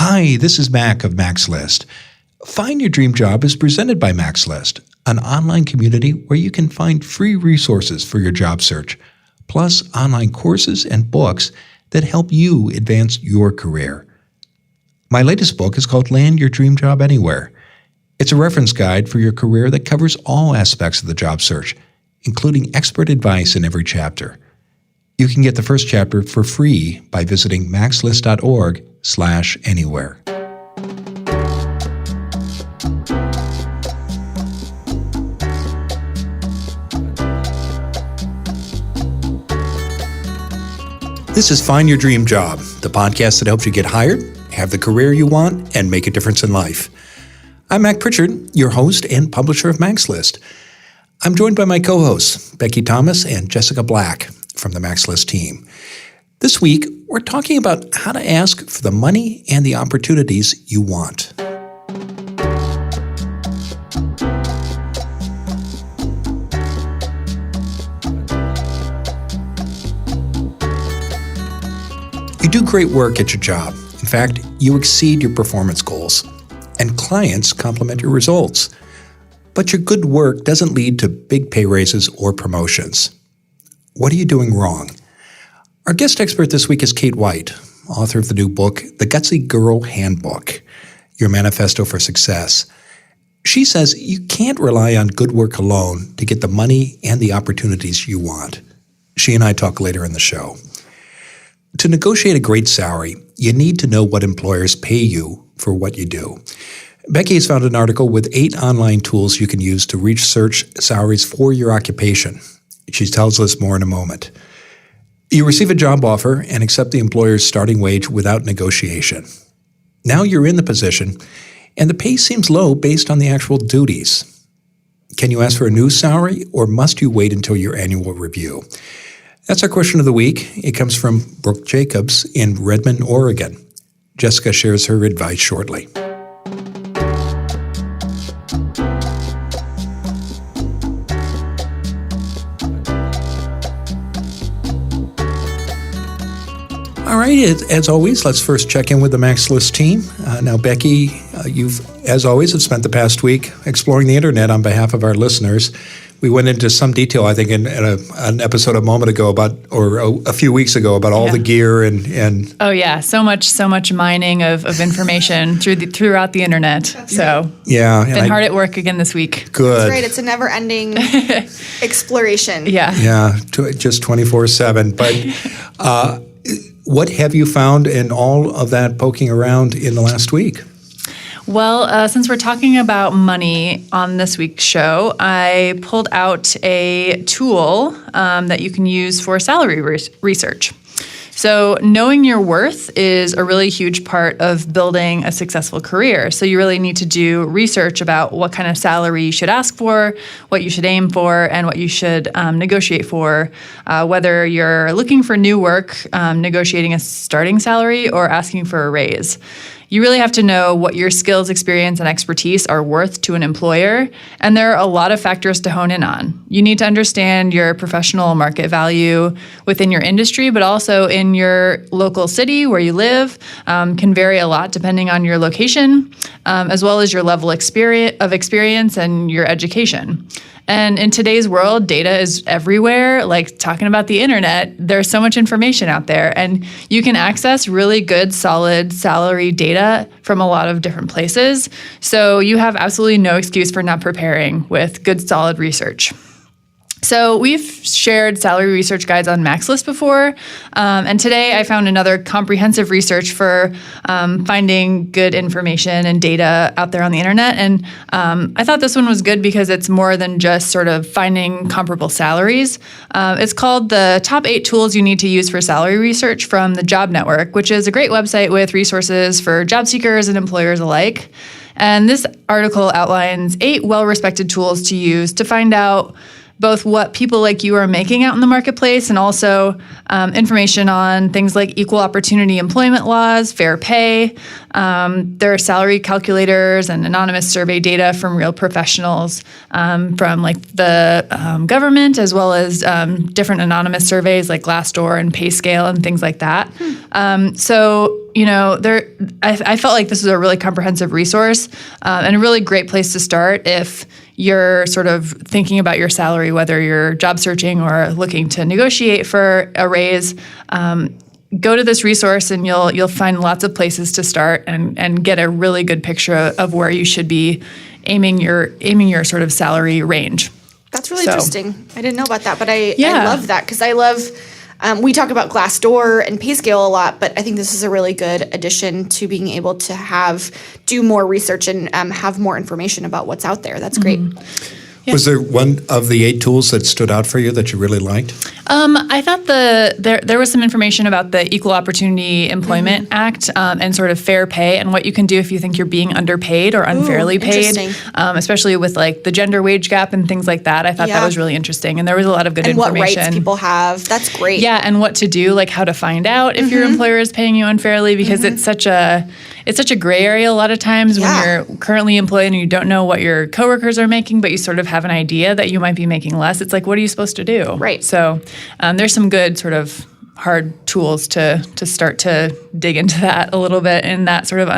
Hi, this is Mac of Mac's List. Find Your Dream Job is presented by Mac's List, an online community where you can find free resources for your job search, plus online courses and books that help you advance your career. My latest book is called Land Your Dream Job Anywhere. It's a reference guide for your career that covers all aspects of the job search, including expert advice in every chapter. You can get the first chapter for free by visiting maxlist.org/anywhere. This is Find Your Dream Job, the podcast that helps you get hired, have the career you want, and make a difference in life. I'm Mac Pritchard, your host and publisher of Mac's List. I'm joined by my co-hosts, Becky Thomas and Jessica Black from the Mac's List team. This week, we're talking about how to ask for the money and the opportunities you want. You do great work at your job. In fact, you exceed your performance goals, and clients compliment your results. But your good work doesn't lead to big pay raises or promotions. What are you doing wrong? Our guest expert this week is Kate White, author of the new book, The Gutsy Girl Handbook, Your Manifesto for Success. She says you can't rely on good work alone to get the money and the opportunities you want. She and I talk later in the show. To negotiate a great salary, you need to know what employers pay you for what you do. Becky has found an article with 8 online tools you can use to research salaries for your occupation. She tells us more in a moment. You receive a job offer and accept the employer's starting wage without negotiation. Now you're in the position, and the pay seems low based on the actual duties. Can you ask for a new salary, or must you wait until your annual review? That's our question of the week. It comes from Brooke Jacobs in Redmond, Oregon. Jessica shares her advice shortly. All right, as always, let's first check in with the Mac's List team. Now, Becky, you've, as always, have spent the past week exploring the internet on behalf of our listeners. We went into some detail, I think, in an episode a moment ago a few weeks ago about all the gear and. Oh yeah, so much mining of information throughout the internet. So been hard at work again this week. Good. That's right. It's a never-ending exploration. Yeah, just 24/7. But what have you found in all of that poking around in the last week? Well, since we're talking about money on this week's show, I pulled out a tool that you can use for salary research. So knowing your worth is a really huge part of building a successful career. So you really need to do research about what kind of salary you should ask for, what you should aim for, and what you should negotiate for, whether you're looking for new work, negotiating a starting salary, or asking for a raise. You really have to know what your skills, experience, and expertise are worth to an employer, and there are a lot of factors to hone in on. You need to understand your professional market value within your industry, but also in your local city where you live. Can vary a lot depending on your location, as well as your level of experience and your education. And in today's world, data is everywhere. Like talking about the internet, there's so much information out there, and you can access really good, solid salary data from a lot of different places. So you have absolutely no excuse for not preparing with good, solid research. So we've shared salary research guides on Mac's List before, and today I found another comprehensive research for finding good information and data out there on the internet. And I thought this one was good because it's more than just sort of finding comparable salaries. It's called the Top 8 Tools You Need to Use for Salary Research from the Job Network, which is a great website with resources for job seekers and employers alike. And this article outlines 8 well-respected tools to use to find out both what people like you are making out in the marketplace and also information on things like equal opportunity employment laws, fair pay. There are salary calculators and anonymous survey data from real professionals from like the government, as well as different anonymous surveys like Glassdoor and PayScale and things like that. So I felt like this was a really comprehensive resource and a really great place to start if you're sort of thinking about your salary, whether you're job searching or looking to negotiate for a raise. Go to this resource and you'll find lots of places to start and get a really good picture of where you should be aiming your sort of salary range. That's really interesting. I didn't know about that, but I love that because I love. We talk about Glassdoor and PayScale a lot, but I think this is a really good addition to being able to do more research and have more information about what's out there. That's great. Yeah. Was there one of the 8 tools that stood out for you that you really liked? I thought there was some information about the Equal Opportunity Employment Act and sort of fair pay and what you can do if you think you're being underpaid or unfairly paid, especially with like the gender wage gap and things like that. I thought that was really interesting, and there was a lot of good information. And what rights people have. That's great. Yeah, and what to do, like how to find out if your employer is paying you unfairly, because it's such a gray area a lot of times when you're currently employed and you don't know what your coworkers are making, but you sort of have an idea that you might be making less. It's like, what are you supposed to do? Right. So there's some good sort of hard tools to start to dig into that a little bit in that sort of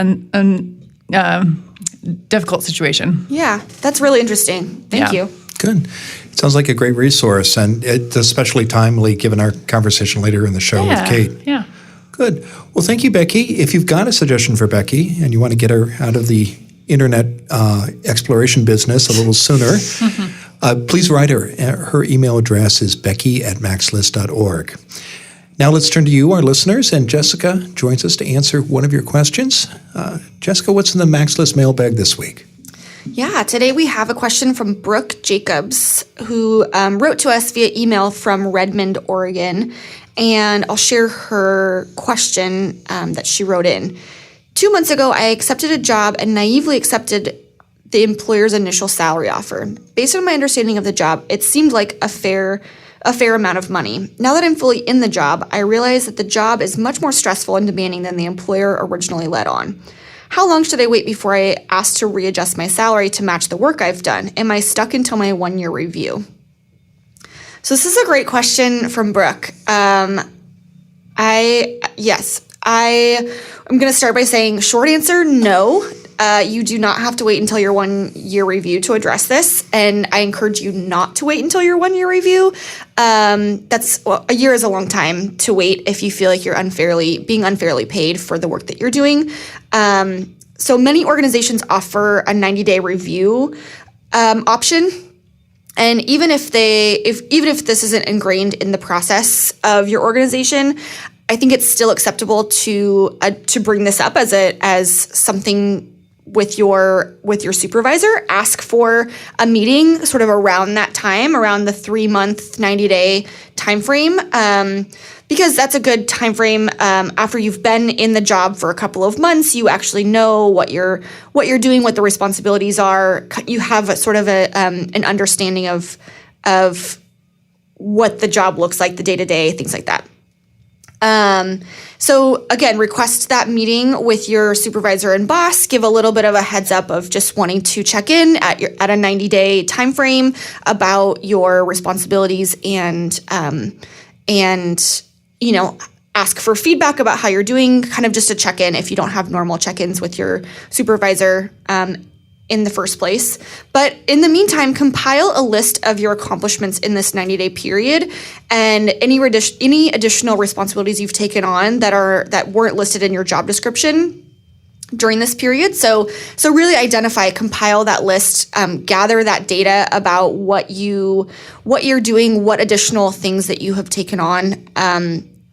difficult situation. Yeah, that's really interesting. Thank you. Good. It sounds like a great resource, and it's especially timely given our conversation later in the show with Kate. Yeah. Good. Well, thank you, Becky. If you've got a suggestion for Becky and you want to get her out of the internet exploration business a little sooner, please write her. Her email address is becky@maxlist.org. Now let's turn to you, our listeners, and Jessica joins us to answer one of your questions. Jessica, what's in the Max List mailbag this week? Yeah, today we have a question from Brooke Jacobs, who wrote to us via email from Redmond, Oregon. And I'll share her question that she wrote in. 2 months ago, I accepted a job and naively accepted the employer's initial salary offer. Based on my understanding of the job, it seemed like a fair amount of money. Now that I'm fully in the job, I realize that the job is much more stressful and demanding than the employer originally led on. How long should I wait before I ask to readjust my salary to match the work I've done? Am I stuck until my 1-year review? So this is a great question from Brooke. I'm going to start by saying short answer, no. You do not have to wait until your 1-year review to address this, and I encourage you not to wait until your 1-year review. A year is a long time to wait if you feel like you're being unfairly paid for the work that you're doing. So many organizations offer a 90-day review option. And even if this isn't ingrained in the process of your organization, I think it's still acceptable to bring this up as something with your supervisor. Ask for a meeting sort of around that time, around the 3-month, 90-day time frame, because that's a good time frame. After you've been in the job for a couple of months, you actually know what you're doing, what the responsibilities are. You have an understanding of what the job looks like, the day-to-day, things like that. So again, request that meeting with your supervisor and boss. Give a little bit of a heads up of just wanting to check in at a 90-day time frame about your responsibilities and ask for feedback about how you're doing, kind of just a check-in if you don't have normal check-ins with your supervisor in the first place. But in the meantime, compile a list of your accomplishments in this 90-day period and any additional responsibilities you've taken on that weren't listed in your job description during this period. So really identify, compile that list, gather that data about what you're doing, what additional things that you have taken on,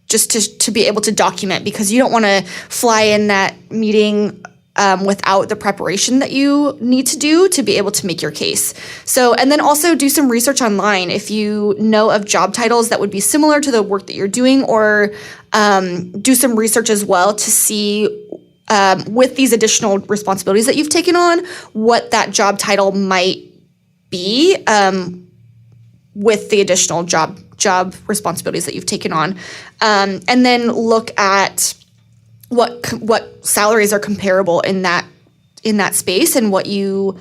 just to be able to document, because you don't want to fly in that meeting without the preparation that you need to do to be able to make your case. So, and then also do some research online if you know of job titles that would be similar to the work that you're doing, or do some research as well to see with these additional responsibilities that you've taken on, what that job title might be with the additional job responsibilities that you've taken on. And then look at what salaries are comparable in that space, and what you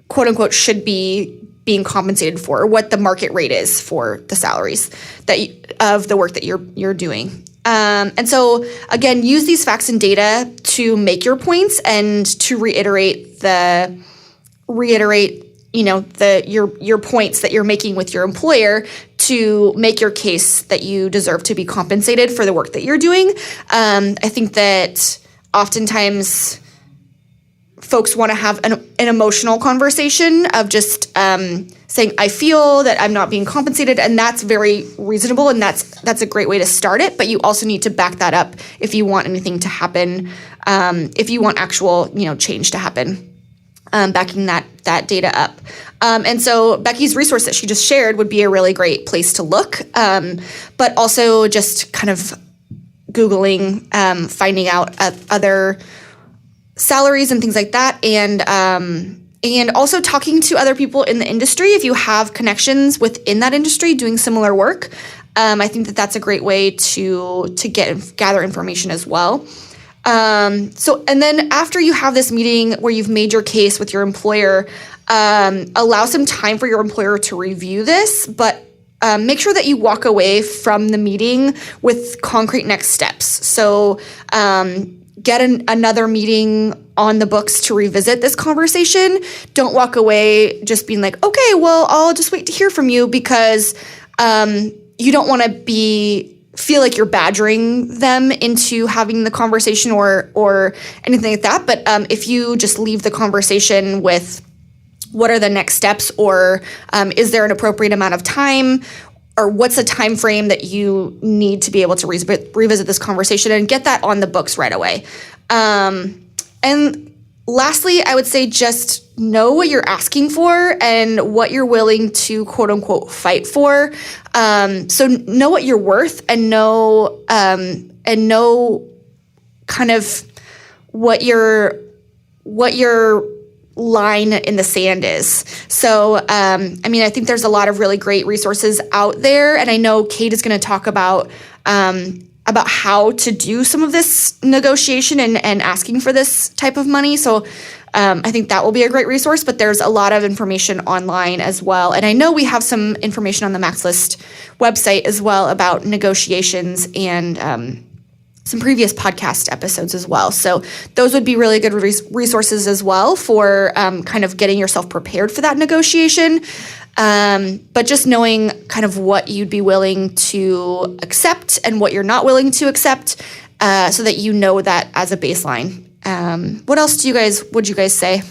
quote unquote should be being compensated for, or what the market rate is for the salaries of the work that you're doing. And so, again, use these facts and data to make your points and to reiterate your points that you're making with your employer to make your case that you deserve to be compensated for the work that you're doing. I think that oftentimes folks want to have an emotional conversation of just saying, I feel that I'm not being compensated, and that's very reasonable, and that's a great way to start it, but you also need to back that up if you want anything to happen, if you want actual change to happen. Backing that data up. And so Becky's resource that she just shared would be a really great place to look, but also just kind of Googling, finding out other salaries and things like that, and also talking to other people in the industry if you have connections within that industry doing similar work. I think that that's a great way to gather information as well. And then after you have this meeting where you've made your case with your employer, allow some time for your employer to review this, but make sure that you walk away from the meeting with concrete next steps. So get another meeting on the books to revisit this conversation. Don't walk away just being like, okay, well, I'll just wait to hear from you, because you don't want to feel like you're badgering them into having the conversation or anything like that. But if you just leave the conversation with what are the next steps, or is there an appropriate amount of time, or what's a time frame that you need to be able to revisit this conversation, and get that on the books right away. And lastly, I would say just know what you're asking for and what you're willing to quote unquote fight for. So know what you're worth, and know kind of what your line in the sand is. So, I think there's a lot of really great resources out there, and I know Kate is going to talk about how to do some of this negotiation and asking for this type of money. So I think that will be a great resource, but there's a lot of information online as well. And I know we have some information on the Max List website as well about negotiations and some previous podcast episodes as well. So those would be really good resources as well for kind of getting yourself prepared for that negotiation. But just knowing kind of what you'd be willing to accept and what you're not willing to accept, so that you know that as a baseline. What else would you guys say?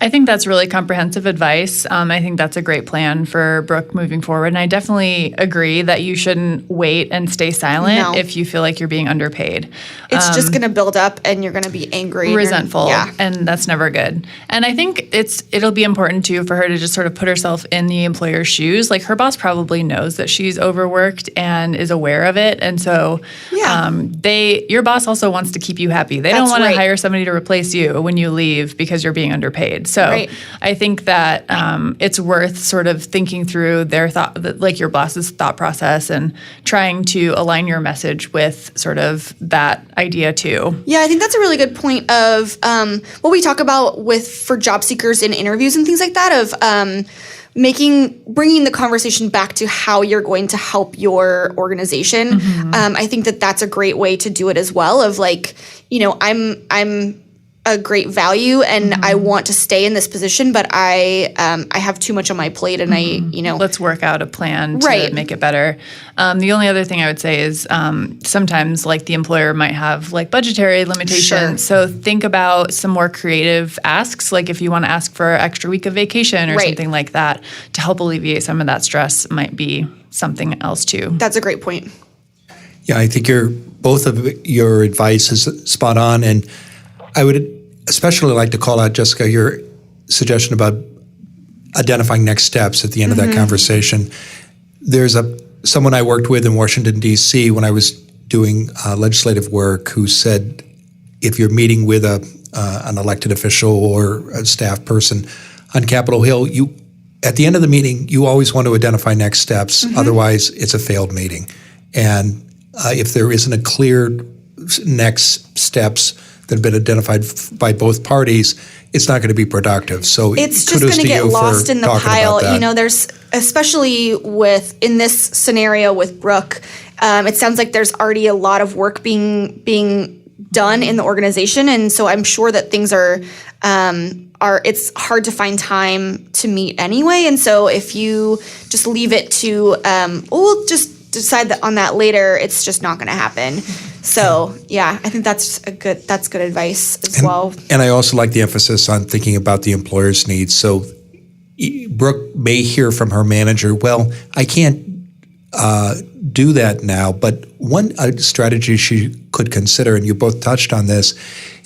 I think that's really comprehensive advice. I think that's a great plan for Brooke moving forward. And I definitely agree that you shouldn't wait and stay silent if you feel like you're being underpaid. It's just going to build up, and you're going to be angry. Resentful. And that's never good. And I think it'll be important, too, for her to just sort of put herself in the employer's shoes. Like, her boss probably knows that she's overworked and is aware of it. And so your boss also wants to keep you happy. They don't want to hire somebody to replace you when you leave because you're being underpaid. So I think that it's worth sort of thinking through their thought, like your boss's thought process, and trying to align your message with sort of that idea too. Yeah, I think that's a really good point of what we talk about for job seekers in interviews and things like that, of bringing the conversation back to how you're going to help your organization. I think that that's a great way to do it as well, of like, I'm a great value, and I want to stay in this position, but I have too much on my plate, and let's work out a plan to make it better. The only other thing I would say is sometimes, like, the employer might have like budgetary limitations. Sure. So think about some more creative asks, like if you want to ask for an extra week of vacation or something like that to help alleviate some of that stress, might be something else too. That's a great point. Yeah, I think both of your advice is spot on, and I would especially like to call out, Jessica, your suggestion about identifying next steps at the end of that conversation. There's someone I worked with in Washington, D.C. when I was doing legislative work, who said, if you're meeting with an elected official or a staff person on Capitol Hill, at the end of the meeting, you always want to identify next steps. Otherwise, it's a failed meeting. And if there isn't a clear next steps that have been identified by both parties, it's not going to be productive. So it's just going to get lost in the pile. There's, especially in this scenario with Brooke, it sounds like there's already a lot of work being done in the organization, and so I'm sure that things are it's hard to find time to meet anyway. And so if you just leave it to we'll just decide on that later, it's just not going to happen. So yeah, I think that's good advice as well. And I also like the emphasis on thinking about the employer's needs. So Brooke may hear from her manager, well, I can't do that now, but one strategy she could consider, and you both touched on this,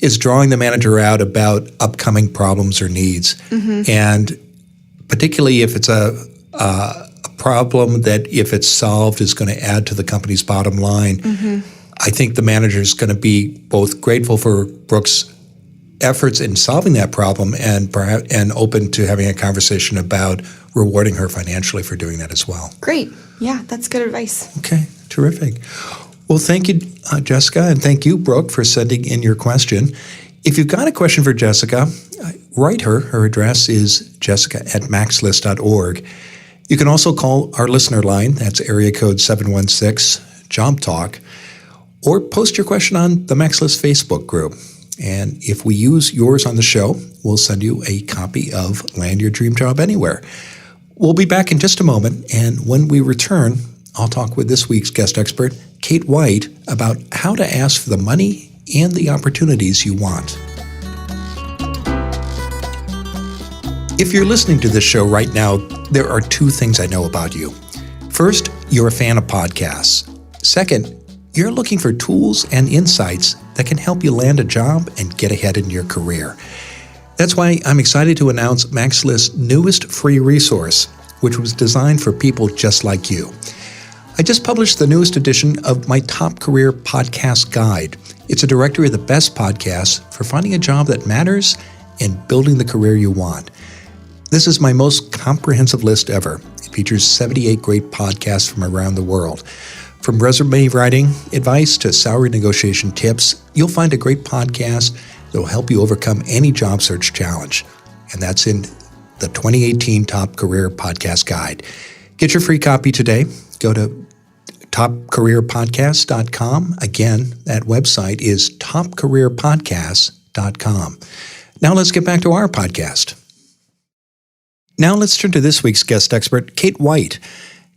is drawing the manager out about upcoming problems or needs. And particularly if it's a problem that, if it's solved, is going to add to the company's bottom line, I think the manager is going to be both grateful for Brooke's efforts in solving that problem and open to having a conversation about rewarding her financially for doing that as well. Great. Yeah, that's good advice. Okay, terrific. Well, thank you, Jessica, and thank you, Brooke, for sending in your question. If you've got a question for Jessica, write her. Her address is jessica@maxlist.org. You can also call our listener line. That's area code 716-JOB TALK, or post your question on the MaxList Facebook group. And if we use yours on the show, we'll send you a copy of Land Your Dream Job Anywhere. We'll be back in just a moment, and when we return, I'll talk with this week's guest expert, Kate White, about how to ask for the money and the opportunities you want. If you're listening to this show right now, there are two things I know about you. First, you're a fan of podcasts. Second, you're looking for tools and insights that can help you land a job and get ahead in your career. That's why I'm excited to announce MaxList's newest free resource, which was designed for people just like you. I just published the newest edition of my Top Career Podcast Guide. It's a directory of the best podcasts for finding a job that matters and building the career you want. This is my most comprehensive list ever. It features 78 great podcasts from around the world. From resume writing advice to salary negotiation tips, you'll find a great podcast that will help you overcome any job search challenge. And that's in the 2018 Top Career Podcast Guide. Get your free copy today. Go to topcareerpodcast.com. Again, that website is topcareerpodcast.com. Now let's get back to our podcast. Now let's turn to this week's guest expert, Kate White.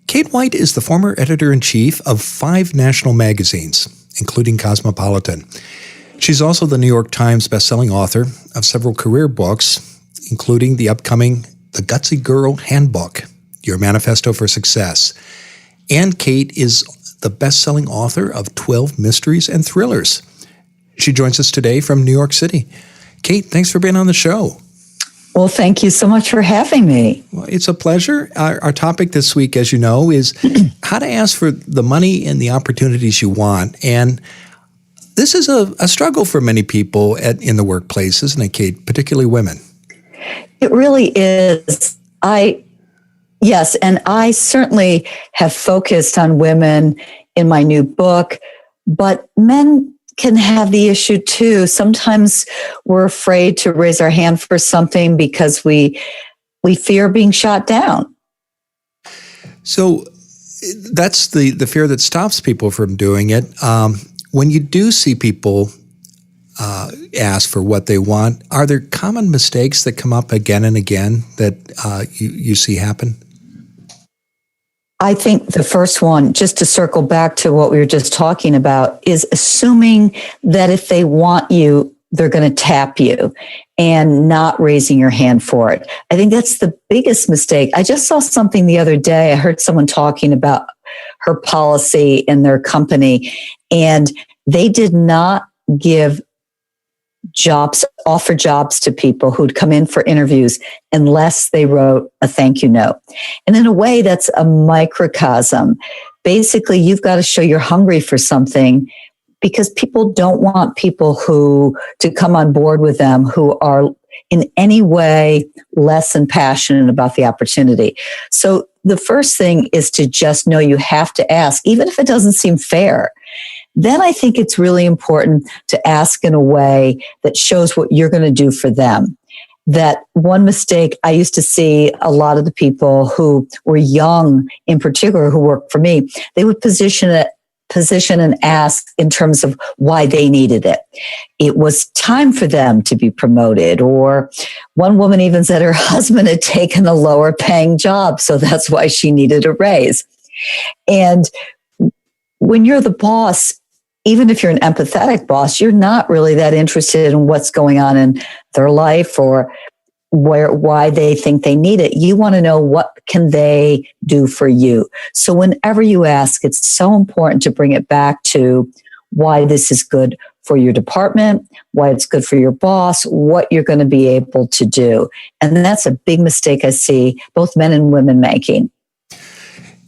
Kate White is the former editor-in-chief of 5 national magazines, including Cosmopolitan. She's also the New York Times bestselling author of several career books, including the upcoming The Gutsy Girl Handbook, Your Manifesto for Success. And Kate is the best-selling author of 12 mysteries and thrillers. She joins us today from New York City. Kate, thanks for being on the show. Well, thank you so much for having me. Well, it's a pleasure. Our topic this week, as you know, is how to ask for the money and the opportunities you want. And this is a struggle for many people in the workplace, isn't it, Kate? Particularly women. It really is. Yes, and I certainly have focused on women in my new book, but men can have the issue too. Sometimes we're afraid to raise our hand for something because we fear being shot down. So that's the fear that stops people from doing it. When you do see people ask for what they want, are there common mistakes that come up again and again that you see happen? I think the first one, just to circle back to what we were just talking about, is assuming that if they want you, they're going to tap you and not raising your hand for it. I think that's the biggest mistake. I just saw something the other day. I heard someone talking about her policy in their company, and they did not offer jobs to people who'd come in for interviews unless they wrote a thank you note. And in a way, that's a microcosm. Basically, you've got to show you're hungry for something, because people don't want people to come on board with them who are in any way less than passionate about the opportunity. So the first thing is to just know you have to ask, even if it doesn't seem fair. Then I think it's really important to ask in a way that shows what you're going to do for them. That one mistake I used to see a lot of the people who were young in particular who worked for me, they would position position and ask in terms of why they needed it. It was time for them to be promoted. Or one woman even said her husband had taken a lower paying job, so that's why she needed a raise. And when you're the boss, even if you're an empathetic boss, you're not really that interested in what's going on in their life or why they think they need it. You want to know what can they do for you. So whenever you ask, it's so important to bring it back to why this is good for your department, why it's good for your boss, what you're going to be able to do. And that's a big mistake I see both men and women making.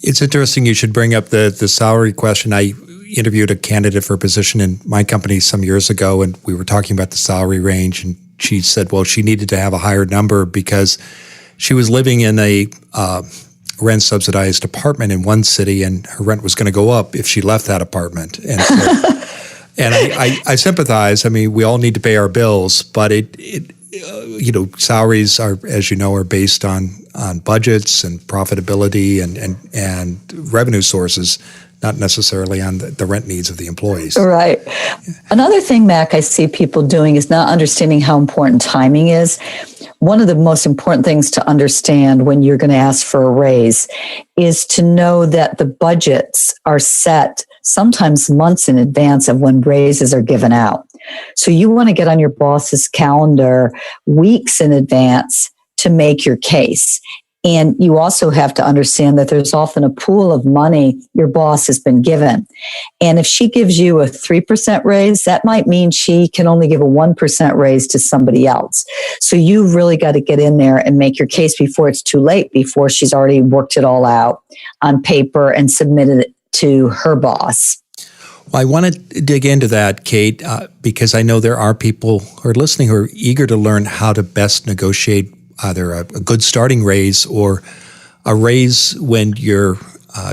It's interesting you should bring up the salary question. I interviewed a candidate for a position in my company some years ago, and we were talking about the salary range, and she said, well, she needed to have a higher number because she was living in a rent-subsidized apartment in one city, and her rent was going to go up if she left that apartment. And so, and I sympathize. I mean, we all need to pay our bills, but salaries are, as you know, are based on budgets and profitability and revenue sources, not necessarily on the rent needs of the employees. Right. Another thing, Mac, I see people doing is not understanding how important timing is. One of the most important things to understand when you're going to ask for a raise is to know that the budgets are set sometimes months in advance of when raises are given out. So you want to get on your boss's calendar weeks in advance to make your case. And you also have to understand that there's often a pool of money your boss has been given. And if she gives you a 3% raise, that might mean she can only give a 1% raise to somebody else. So you've really got to get in there and make your case before it's too late, before she's already worked it all out on paper and submitted it to her boss. Well, I want to dig into that, Kate, because I know there are people who are listening who are eager to learn how to best negotiate either a good starting raise or a raise when you're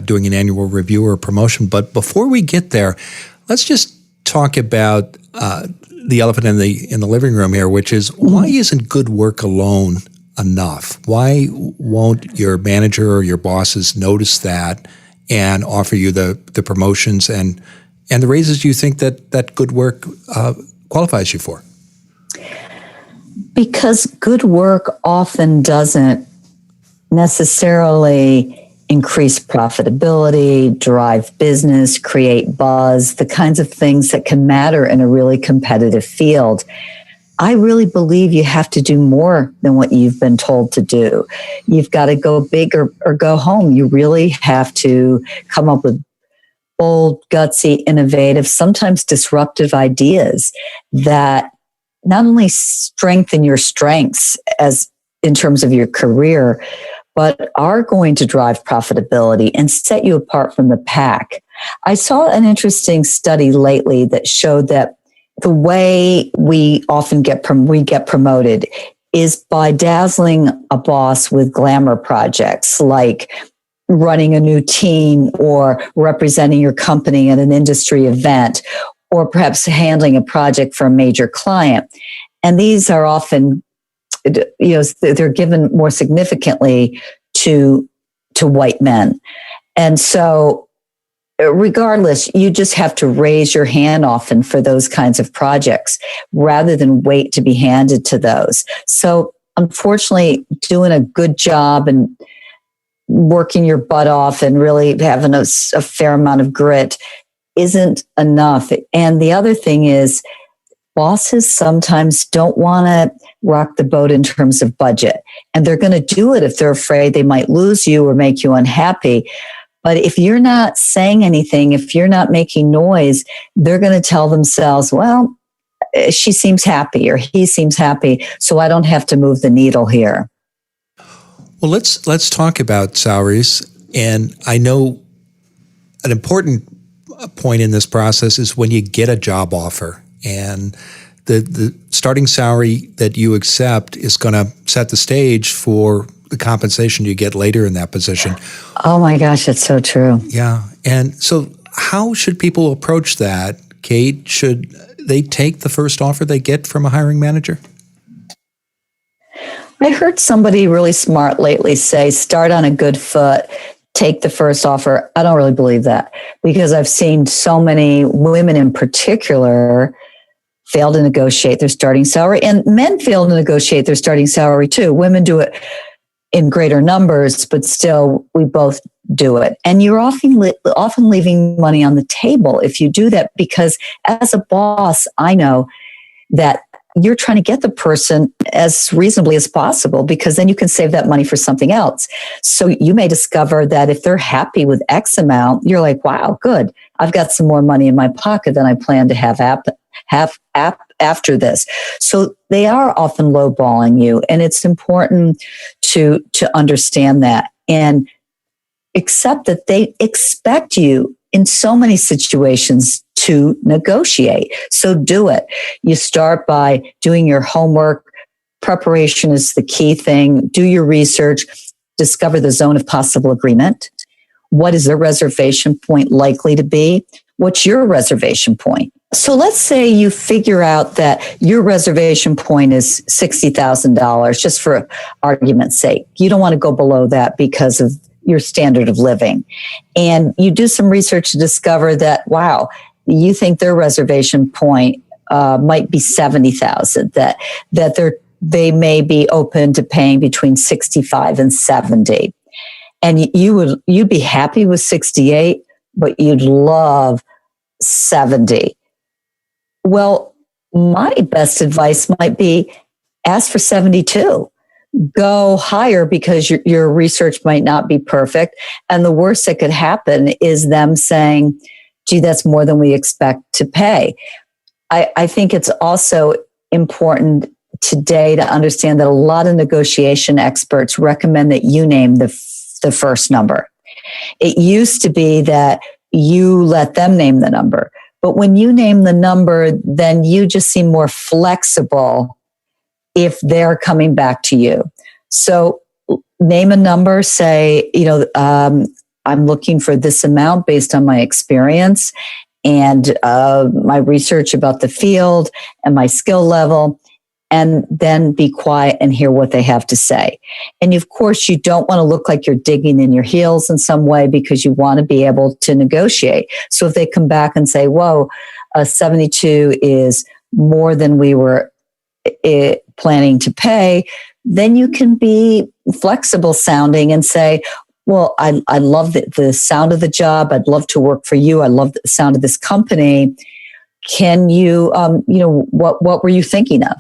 doing an annual review or a promotion. But before we get there, let's just talk about the elephant in the living room here, which is why isn't good work alone enough? Why won't your manager or your bosses notice that and offer you the promotions and the raises you think that good work qualifies you for? Because good work often doesn't necessarily increase profitability, drive business, create buzz, the kinds of things that can matter in a really competitive field. I really believe you have to do more than what you've been told to do. You've got to go big or go home. You really have to come up with bold, gutsy, innovative, sometimes disruptive ideas that not only strengthen your strengths as in terms of your career, but are going to drive profitability and set you apart from the pack. I saw an interesting study lately that showed that the way we often get promoted is by dazzling a boss with glamour projects like running a new team or representing your company at an industry event, or perhaps handling a project for a major client. And these are often, they're given more significantly to white men. And so regardless, you just have to raise your hand often for those kinds of projects rather than wait to be handed to those. So unfortunately, doing a good job and working your butt off and really having a fair amount of grit isn't enough. And the other thing is, bosses sometimes don't want to rock the boat in terms of budget. And they're going to do it if they're afraid they might lose you or make you unhappy. But if you're not saying anything, if you're not making noise, they're going to tell themselves, well, she seems happy or he seems happy, so I don't have to move the needle here. Well, let's talk about salaries. And I know an important point in this process is when you get a job offer, and the starting salary that you accept is going to set the stage for the compensation you get later in that position. Oh my gosh, that's so true. Yeah. And so how should people approach that, Kate? Should they take the first offer they get from a hiring manager? I heard somebody really smart lately say, start on a good foot. take the first offer. I don't really believe that, because I've seen so many women in particular fail to negotiate their starting salary, and men fail to negotiate their starting salary too. Women do it in greater numbers, but still we both do it. And you're often leaving money on the table if you do that, because as a boss, I know that you're trying to get the person as reasonably as possible, because then you can save that money for something else. So you may discover that if they're happy with X amount, you're like, wow, good. I've got some more money in my pocket than I plan to have after this. So they are often lowballing you. And it's important to understand that and accept that they expect you in so many situations to negotiate. So do it. You start by doing your homework. Preparation is the key thing. Do your research. Discover the zone of possible agreement. What is their reservation point likely to be? What's your reservation point? So let's say you figure out that your reservation point is $60,000, just for argument's sake. You don't want to go below that because of your standard of living. And you do some research to discover that, wow, you think their reservation point might be 70,000, that they may be open to paying between 65 and 70. And you'd be happy with 68, but you'd love 70. Well, my best advice might be ask for 72. Go higher, because your research might not be perfect. And the worst that could happen is them saying, gee, that's more than we expect to pay. I think it's also important today to understand that a lot of negotiation experts recommend that you name the first number. It used to be that you let them name the number. But when you name the number, then you just seem more flexible if they're coming back to you. So name a number, say, I'm looking for this amount based on my experience and my research about the field and my skill level, and then be quiet and hear what they have to say. And of course, you don't want to look like you're digging in your heels in some way, because you want to be able to negotiate. So if they come back and say, whoa, 72 is more than we were planning to pay, then you can be flexible sounding and say, well, I love the sound of the job. I'd love to work for you. I love the sound of this company. Can you, what were you thinking of?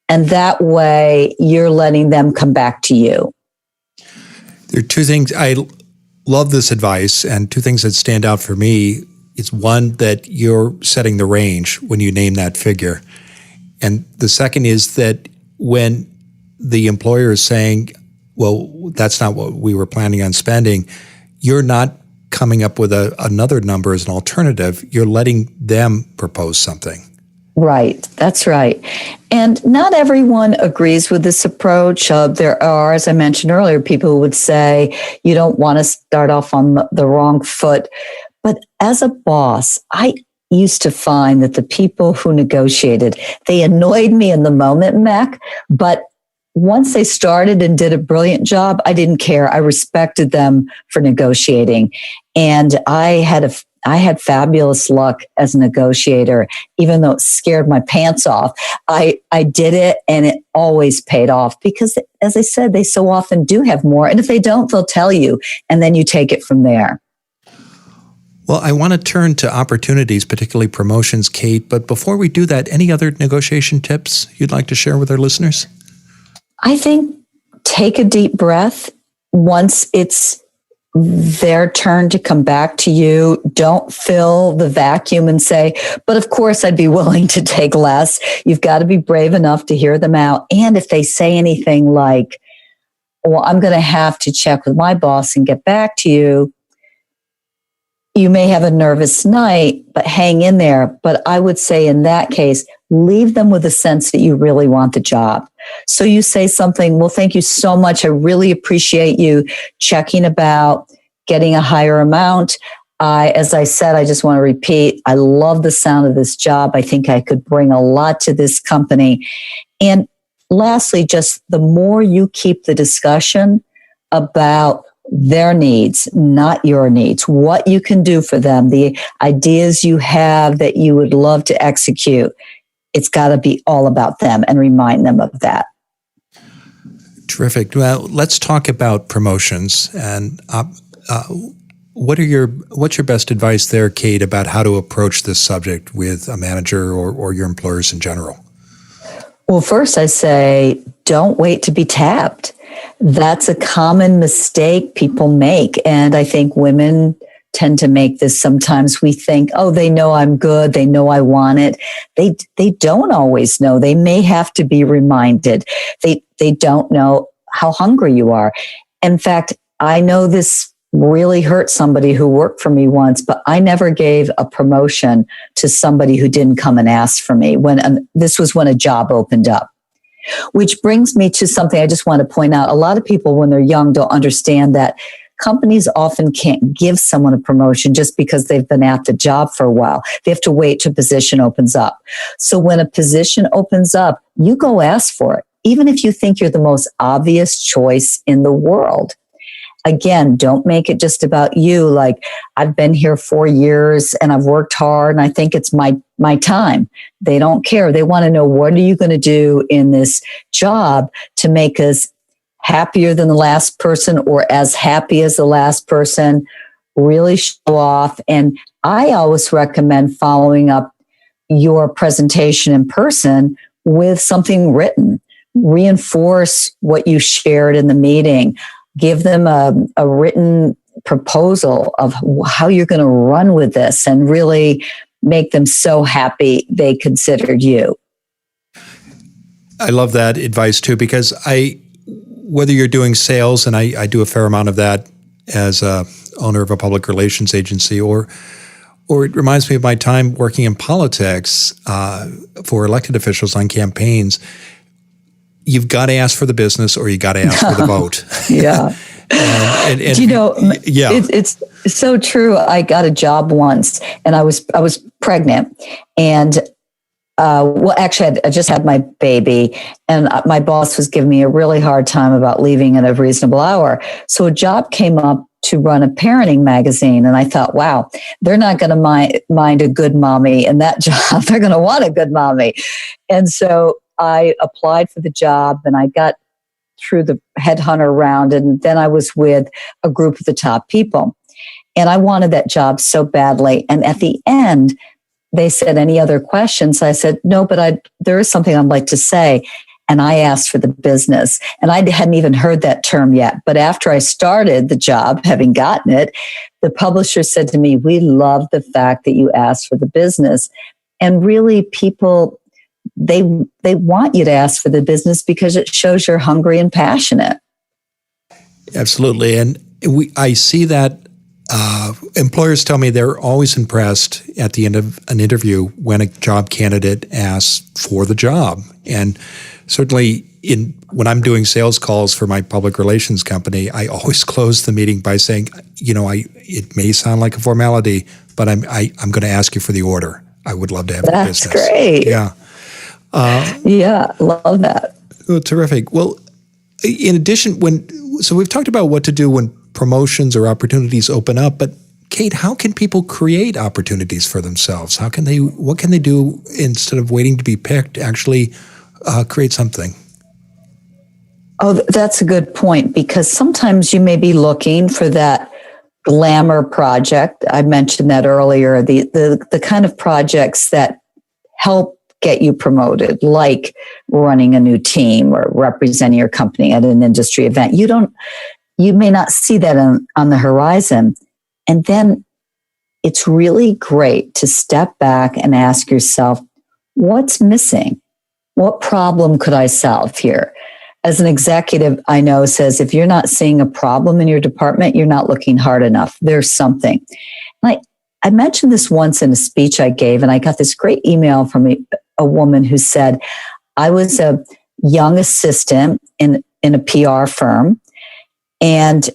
And that way you're letting them come back to you. There are two things. I love this advice, and two things that stand out for me. It's one, that you're setting the range when you name that figure. And the second is that when the employer is saying, well, that's not what we were planning on spending, you're not coming up with another number as an alternative. You're letting them propose something. Right. That's right. And not everyone agrees with this approach. There are, as I mentioned earlier, people who would say you don't want to start off on the wrong foot. But as a boss, I used to find that the people who negotiated, they annoyed me in the moment, Mac, but once they started and did a brilliant job, I didn't care. I respected them for negotiating. And I had fabulous luck as a negotiator, even though it scared my pants off. I did it, and it always paid off, because, as I said, they so often do have more. And if they don't, they'll tell you, and then you take it from there. Well, I want to turn to opportunities, particularly promotions, Kate. But before we do that, any other negotiation tips you'd like to share with our listeners? I think take a deep breath. Once it's their turn to come back to you, don't fill the vacuum and say, but of course I'd be willing to take less. You've got to be brave enough to hear them out. And if they say anything like, well, I'm going to have to check with my boss and get back to you, you may have a nervous night, but hang in there. But I would say in that case, leave them with a sense that you really want the job. So you say something, well, thank you so much. I really appreciate you checking about getting a higher amount. As I said, I just want to repeat, I love the sound of this job. I think I could bring a lot to this company. And lastly, just the more you keep the discussion about their needs, not your needs, what you can do for them, the ideas you have that you would love to execute. It's got to be all about them and remind them of that. Terrific. Well, let's talk about promotions. And what's your best advice there, Kate, about how to approach this subject with a manager or your employers in general? Well, first I say, don't wait to be tapped. That's a common mistake people make. And I think women tend to make this sometimes. We think, oh, they know I'm good. They know I want it. They don't always know. They may have to be reminded. They don't know how hungry you are. In fact, I know this really hurt somebody who worked for me once, but I never gave a promotion to somebody who didn't come and ask for me this was when a job opened up. Which brings me to something I just want to point out. A lot of people, when they're young, don't understand that companies often can't give someone a promotion just because they've been at the job for a while. They have to wait till a position opens up. So when a position opens up, you go ask for it, even if you think you're the most obvious choice in the world. Again, don't make it just about you. Like, I've been here 4 years and I've worked hard and I think it's my time. They don't care. They want to know, what are you going to do in this job to make us happier than the last person or as happy as the last person? Really show off. And I always recommend following up your presentation in person with something written. Reinforce what you shared in the meeting. Give them a written proposal of how you're going to run with this and really make them so happy they considered you. I love that advice too, because whether you're doing sales, and I do a fair amount of that as a owner of a public relations agency, or it reminds me of my time working in politics for elected officials on campaigns. You've got to ask for the business or you got to ask for the vote. Yeah. and yeah. It's so true. I got a job once and I was pregnant and actually I just had my baby and my boss was giving me a really hard time about leaving at a reasonable hour. So a job came up to run a parenting magazine. And I thought, wow, they're not going to mind a good mommy in that job. They're going to want a good mommy. And so I applied for the job and I got through the headhunter round. And then I was with a group of the top people. And I wanted that job so badly. And at the end, they said, any other questions? I said, no, but there is something I'd like to say. And I asked for the business. And I hadn't even heard that term yet. But after I started the job, having gotten it, the publisher said to me, we love the fact that you asked for the business. And really, people, they want you to ask for the business because it shows you're hungry and passionate. Absolutely. And I see that employers tell me they're always impressed at the end of an interview when a job candidate asks for the job. And certainly when I'm doing sales calls for my public relations company, I always close the meeting by saying, it may sound like a formality, but I'm going to ask you for the order. I would love to have the business. That's great. Yeah. Yeah, love that. Oh, terrific. Well, in addition, so we've talked about what to do when promotions or opportunities open up, but Kate, how can people create opportunities for themselves? What can they do instead of waiting to be picked, actually create something? Oh, that's a good point, because sometimes you may be looking for that glamour project. I mentioned that earlier, the kind of projects that help get you promoted, like running a new team or representing your company at an industry event. You may not see that on the horizon. And then it's really great to step back and ask yourself, what's missing? What problem could I solve here? As an executive, I know says, if you're not seeing a problem in your department, you're not looking hard enough. There's something. I mentioned this once in a speech I gave, and I got this great email from a woman who said, I was a young assistant in a PR firm, and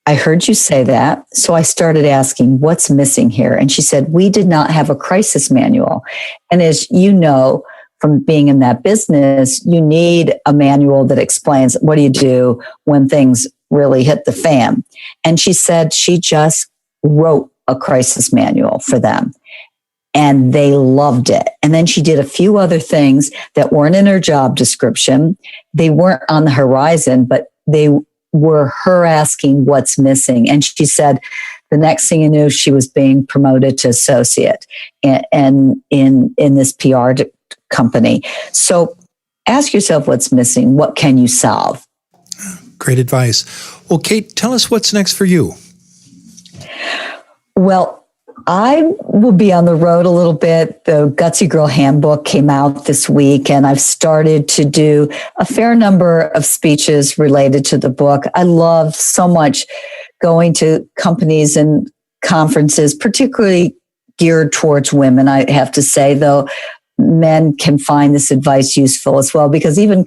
I heard you say that. So I started asking, what's missing here? And she said, we did not have a crisis manual. And as you know, from being in that business, you need a manual that explains what do you do when things really hit the fan. And she said she just wrote a crisis manual for them. And they loved it. And then she did a few other things that weren't in her job description. They weren't on the horizon, but they were her asking what's missing. And she said the next thing you knew, she was being promoted to associate and in this PR company. So ask yourself what's missing. What can you solve? Great advice. Well, Kate, tell us what's next for you. Well, I will be on the road a little bit. The Gutsy Girl Handbook came out this week, and I've started to do a fair number of speeches related to the book. I love so much going to companies and conferences, particularly geared towards women, I have to say, though men can find this advice useful as well, because even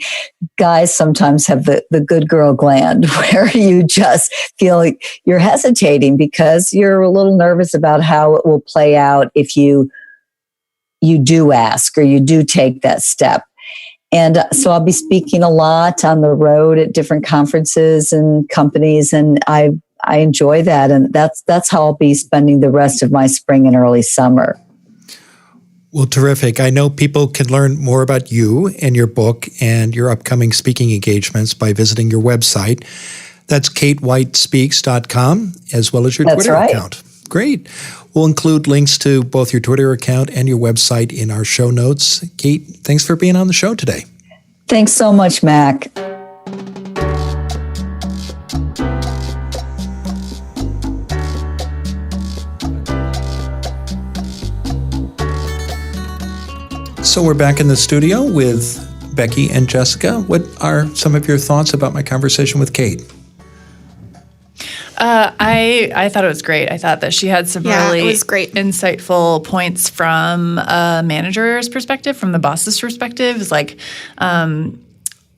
guys sometimes have the good girl gland where you just feel like you're hesitating because you're a little nervous about how it will play out if you do ask or you do take that step. And so I'll be speaking a lot on the road at different conferences and companies, and I enjoy that. And that's how I'll be spending the rest of my spring and early summer. Well, terrific. I know people can learn more about you and your book and your upcoming speaking engagements by visiting your website. That's katewhitespeaks.com, as well as your Twitter account. Great. We'll include links to both your Twitter account and your website in our show notes. Kate, thanks for being on the show today. Thanks so much, Mac. So we're back in the studio with Becky and Jessica. What are some of your thoughts about my conversation with Kate? I thought it was great. I thought that she had some really it was great. Insightful points from a manager's perspective, from the boss's perspective. It's like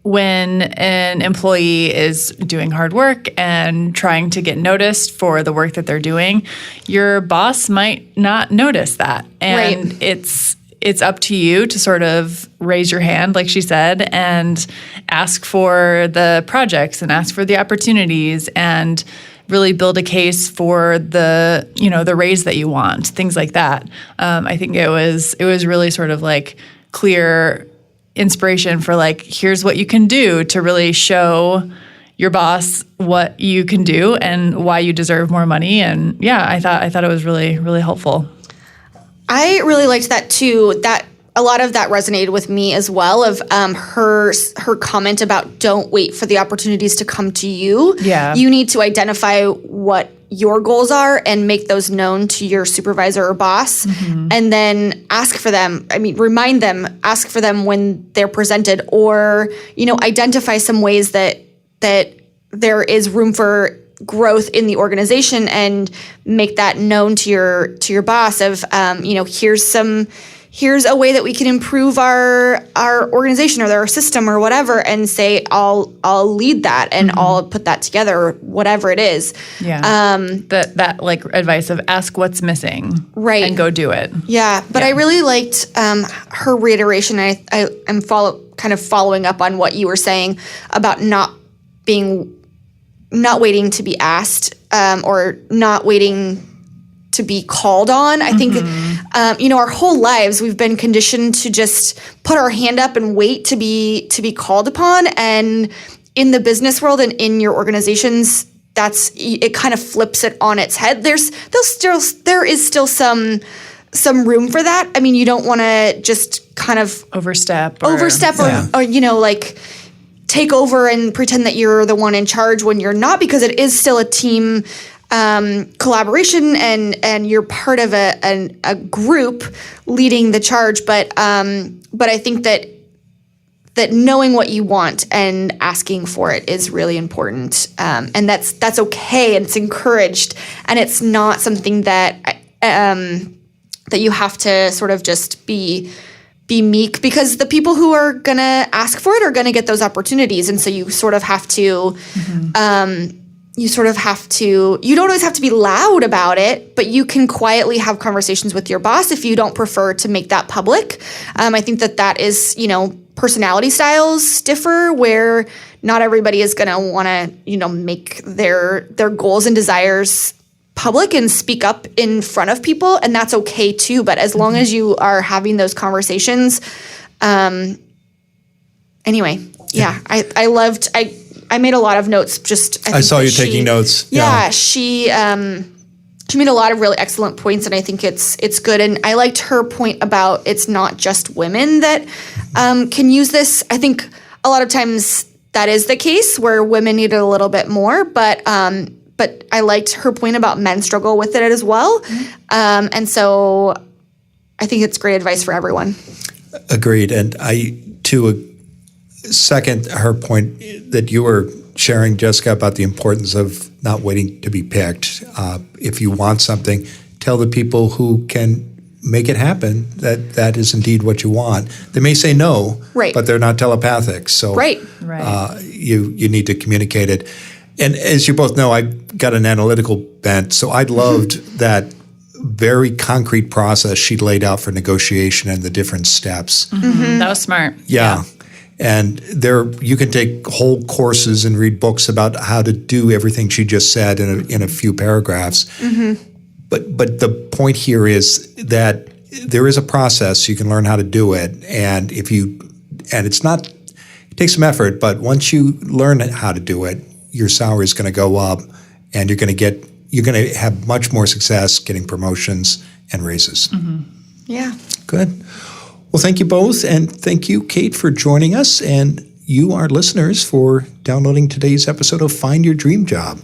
when an employee is doing hard work and trying to get noticed for the work that they're doing, your boss might not notice that. And it's up to you to sort of raise your hand, like she said, and ask for the projects and ask for the opportunities and really build a case for the raise that you want, things like that. I think it was really sort of like clear inspiration for like, here's what you can do to really show your boss what you can do and why you deserve more money. And yeah, I thought it was really, really helpful. I really liked that too. That a lot of that resonated with me as well. Of her comment about don't wait for the opportunities to come to you. Yeah, you need to identify what your goals are and make those known to your supervisor or boss, and then ask for them. I mean, remind them, ask for them when they're presented, or identify some ways that there is room for growth in the organization and make that known to your boss of here's a way that we can improve our organization or our system or whatever, and say I'll lead that and I'll put that together or whatever it is. Yeah. That like advice of ask what's missing, right, and go do it. Yeah, but I really liked her reiteration. I'm following up on what you were saying about not waiting to be asked or not waiting to be called on. I think, our whole lives we've been conditioned to just put our hand up and wait to be called upon. And in the business world and in your organizations, it kind of flips it on its head. There is still some room for that. I mean, you don't want to just kind of overstep or like take over and pretend that you're the one in charge when you're not, because it is still a team collaboration and you're part of a group leading the charge. But I think that knowing what you want and asking for it is really important. And that's okay. And it's encouraged, and it's not something that you have to sort of just be meek, because the people who are going to ask for it are going to get those opportunities. And so you sort of have to you sort of have to, you don't always have to be loud about it, but you can quietly have conversations with your boss if you don't prefer to make that public. I think that is, personality styles differ, where not everybody is going to want to, make their goals and desires public and speak up in front of people. And that's okay too. But as long as you are having those conversations, anyway, yeah, I made a lot of notes. I saw you taking notes. Yeah, she made a lot of really excellent points, and I think it's good. And I liked her point about it's not just women that can use this. I think a lot of times that is the case where women need it a little bit more, but I liked her point about men struggle with it as well. And so I think it's great advice for everyone. Agreed. And I, too, second her point that you were sharing, Jessica, about the importance of not waiting to be picked. If you want something, tell the people who can make it happen that is indeed what you want. They may say no, right, but they're not telepathic. So right. You need to communicate it. And as you both know, I got an analytical bent, so I loved that very concrete process she laid out for negotiation and the different steps. Mm-hmm. That was smart. Yeah. And you can take whole courses and read books about how to do everything she just said in a few paragraphs. Mm-hmm. But the point here is that there is a process. You can learn how to do it, and it takes some effort. But once you learn how to do it, your salary is going to go up, and you're going to have much more success getting promotions and raises. Mm-hmm. Yeah. Good. Well, thank you both, and thank you, Kate, for joining us, and you, our listeners, for downloading today's episode of Find Your Dream Job.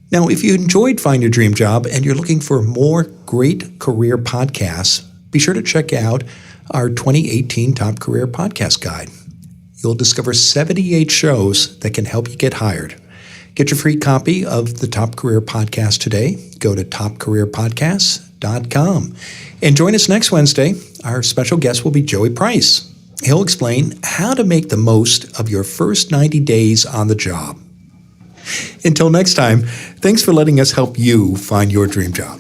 Now, if you enjoyed Find Your Dream Job and you're looking for more great career podcasts, be sure to check out our 2018 Top Career Podcast Guide. You'll discover 78 shows that can help you get hired. Get your free copy of the Top Career Podcast today. Go to topcareerpodcast.com. And join us next Wednesday. Our special guest will be Joey Price. He'll explain how to make the most of your first 90 days on the job. Until next time, thanks for letting us help you find your dream job.